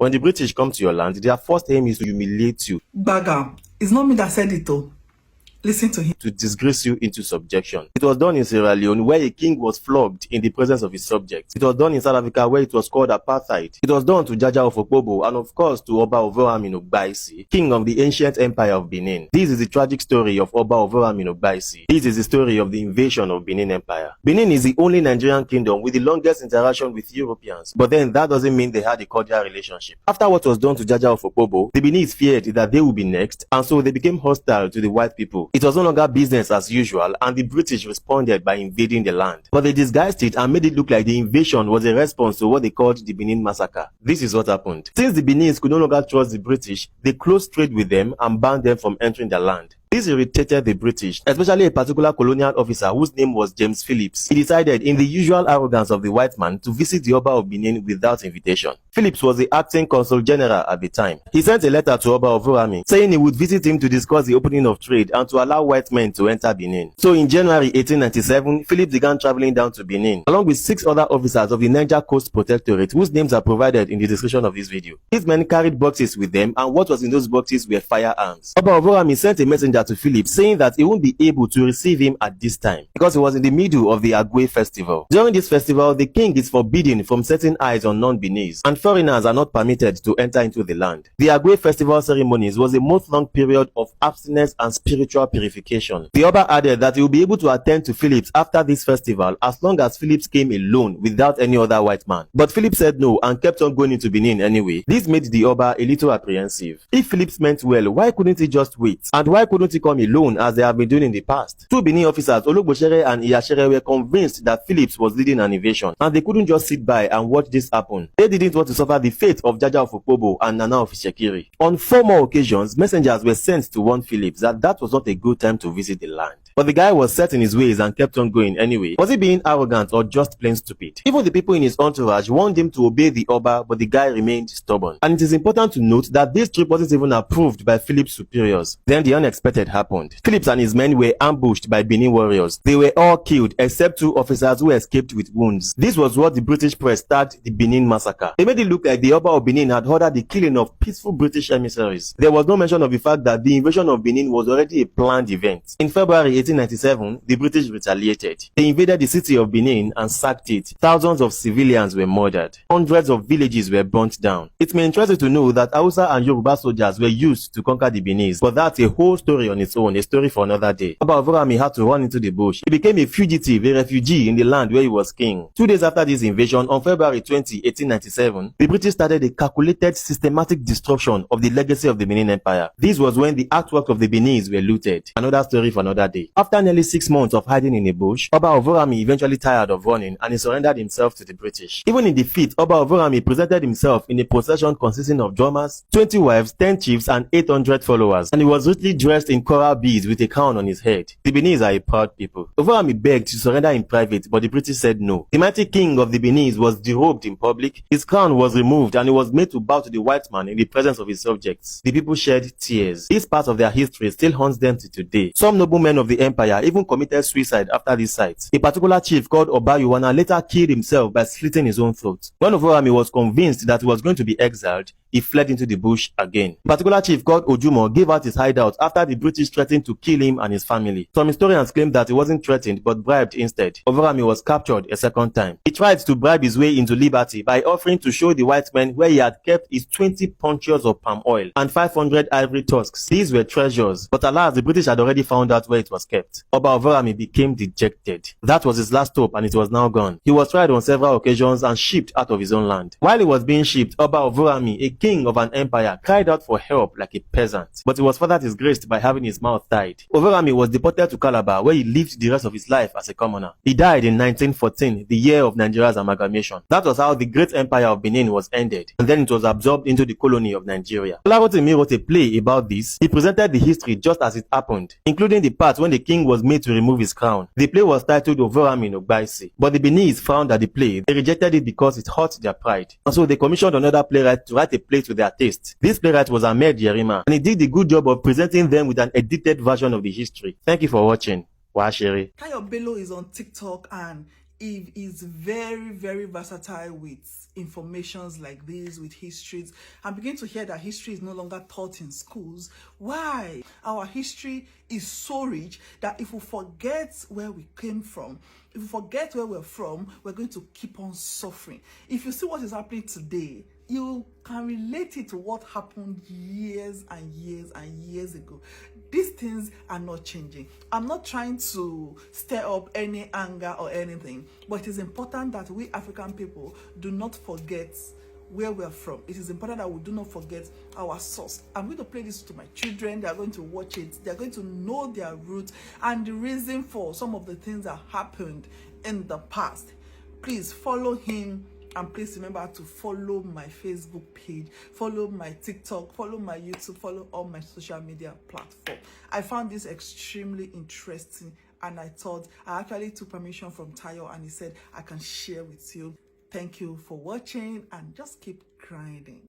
When the British come to your land, their first aim is to humiliate you. Bagam, it's not me that said it though. Listen to him. To disgrace you into subjection. It was done in Sierra Leone, where a king was flogged in the presence of his subjects. It was done in South Africa, where it was called apartheid. It was done to Jaja of Okpobo, and of course to Oba Ovonramwen Ogbaisi, king of the ancient empire of Benin. This is the tragic story of Oba Ovonramwen Ogbaisi. This is the story of the invasion of Benin Empire. Benin is the only Nigerian kingdom with the longest interaction with Europeans, but then that doesn't mean they had a cordial relationship. After what was done to Jaja of Okpobo, the Beninese feared that they would be next, and so they became hostile to the white people. It was no longer business as usual, and the British responded by invading the land. But they disguised it and made it look like the invasion was a response to what they called the Benin massacre. This is what happened. Since the Beninese could no longer trust the British, they closed trade with them and banned them from entering their land. This irritated the British, especially a particular colonial officer whose name was James Phillips. He decided, in the usual arrogance of the white man, to visit the Oba of Benin without invitation. Phillips was the acting consul general at the time. He sent a letter to Oba Ovonramwen saying he would visit him to discuss the opening of trade and to allow white men to enter Benin. So in January 1897, Phillips began traveling down to Benin, along with 6 other officers of the Niger Coast Protectorate, whose names are provided in the description of this video. These men carried boxes with them, and what was in those boxes were firearms. Oba Ovonramwen sent a messenger to Phillips saying that he won't be able to receive him at this time because he was in the middle of the Agwe festival. During this festival, the king is forbidden from setting eyes on non-Beninese, and foreigners are not permitted to enter into the land. The Agwe festival ceremonies was a month-long period of abstinence and spiritual purification. The Oba added that he will be able to attend to Phillips after this festival as long as Phillips came alone without any other white man. But Phillips said no and kept on going into Benin anyway. This made the Oba a little apprehensive. If Phillips meant well, why couldn't he just wait? And why couldn't he come alone as they have been doing in the past? 2 Benin officers, Ologbosere and Iyashere, were convinced that Phillips was leading an invasion, and they couldn't just sit by and watch this happen. They didn't want to suffer the fate of Jaja of Okpobo and Nana of Ishekiri. On 4 more occasions, messengers were sent to warn Phillips that was not a good time to visit the land. But the guy was set in his ways and kept on going anyway. Was he being arrogant or just plain stupid? Even the people in his entourage warned him to obey the Oba, but the guy remained stubborn. And it is important to note that this trip wasn't even approved by Phillips' superiors. Then the unexpected happened. Phillips and his men were ambushed by Benin warriors. They were all killed except 2 officers who escaped with wounds. This was what the British press tagged the Benin massacre. They made it look like the Oba of Benin had ordered the killing of peaceful British emissaries. There was no mention of the fact that the invasion of Benin was already a planned event. In February 1897, the British retaliated. They invaded the city of Benin and sacked it. Thousands of civilians were murdered. Hundreds of villages were burnt down. It may interest you to know that Hausa and Yoruba soldiers were used to conquer the Benin, but that's a whole story on its own, a story for another day. Oba Ovonramwen had to run into the bush. He became a fugitive, a refugee in the land where he was king. 2 days after this invasion, on February 20, 1897, the British started a calculated, systematic destruction of the legacy of the Benin Empire. This was when the artwork of the Beninese were looted. Another story for another day. After nearly 6 months of hiding in a bush, Oba Ovonramwen eventually tired of running and he surrendered himself to the British. Even in defeat, Oba Ovonramwen presented himself in a procession consisting of drummers, 20 wives, 10 chiefs, and 800 followers, and he was richly dressed in coral beads with a crown on his head. The Beninese are a proud people. Ovonramwen begged to surrender in private, but the British said no. The mighty king of the Beninese was derobed in public, his crown was removed, and he was made to bow to the white man in the presence of his subjects. The people shed tears. This part of their history still haunts them to today. Some noblemen of the empire even committed suicide after this sight. A particular chief called Obayuwana later killed himself by slitting his own throat. When Ovonramwen was convinced that he was going to be exiled, he fled into the bush again. A particular chief called Ojumo gave out his hideout after the British threatened to kill him and his family. Some historians claim that he wasn't threatened but bribed instead. Ovonramwen was captured a second time. He tried to bribe his way into liberty by offering to show the white men where he had kept his 20 ponchos of palm oil and 500 ivory tusks. These were treasures, but alas, the British had already found out where it was kept. Oba Ovonramwen became dejected. That was his last hope and it was now gone. He was tried on several occasions and shipped out of his own land. While he was being shipped, Oba Ovonramwen, a king of an empire, cried out for help like a peasant, but he was further disgraced by having his mouth tied. Ovonramwen was deported to Calabar, where he lived the rest of his life as a commoner. He died in 1914, the year of Nigeria's amalgamation. That was how the great empire of Benin was ended, and then it was absorbed into the colony of Nigeria. Olarotimi wrote a play about this. He presented the history just as it happened, including the part when the king was made to remove his crown. The play was titled Ovonramwen Ogbaisi, but the Beninese frowned at the play. They rejected it because it hurt their pride, and so they commissioned another playwright to write a play to their taste. This playwright was Ahmed Yerima, and he did the good job of presenting them with an edited version of the history. Thank you for watching. Washiri. Tayo Bello is on TikTok and He is very, very versatile with informations like this, with histories. I'm beginning to hear that history is no longer taught in schools. Why? Our history is so rich that if we forget where we came from, if we forget where we're from, we're going to keep on suffering. If you see what is happening today, you can relate it to what happened years and years and years ago. These things are not changing. I'm not trying to stir up any anger or anything, but it is important that we African people do not forget where we're from. It is important that we do not forget our source. I'm going to play this to my children. They are going to watch it. They are going to know their roots and the reason for some of the things that happened in the past. Please follow him. And please remember to follow my Facebook page, follow my TikTok, follow my YouTube, follow all my social media platforms. I found this extremely interesting, and I actually took permission from Tayo, and he said I can share with you. Thank you for watching, and just keep grinding.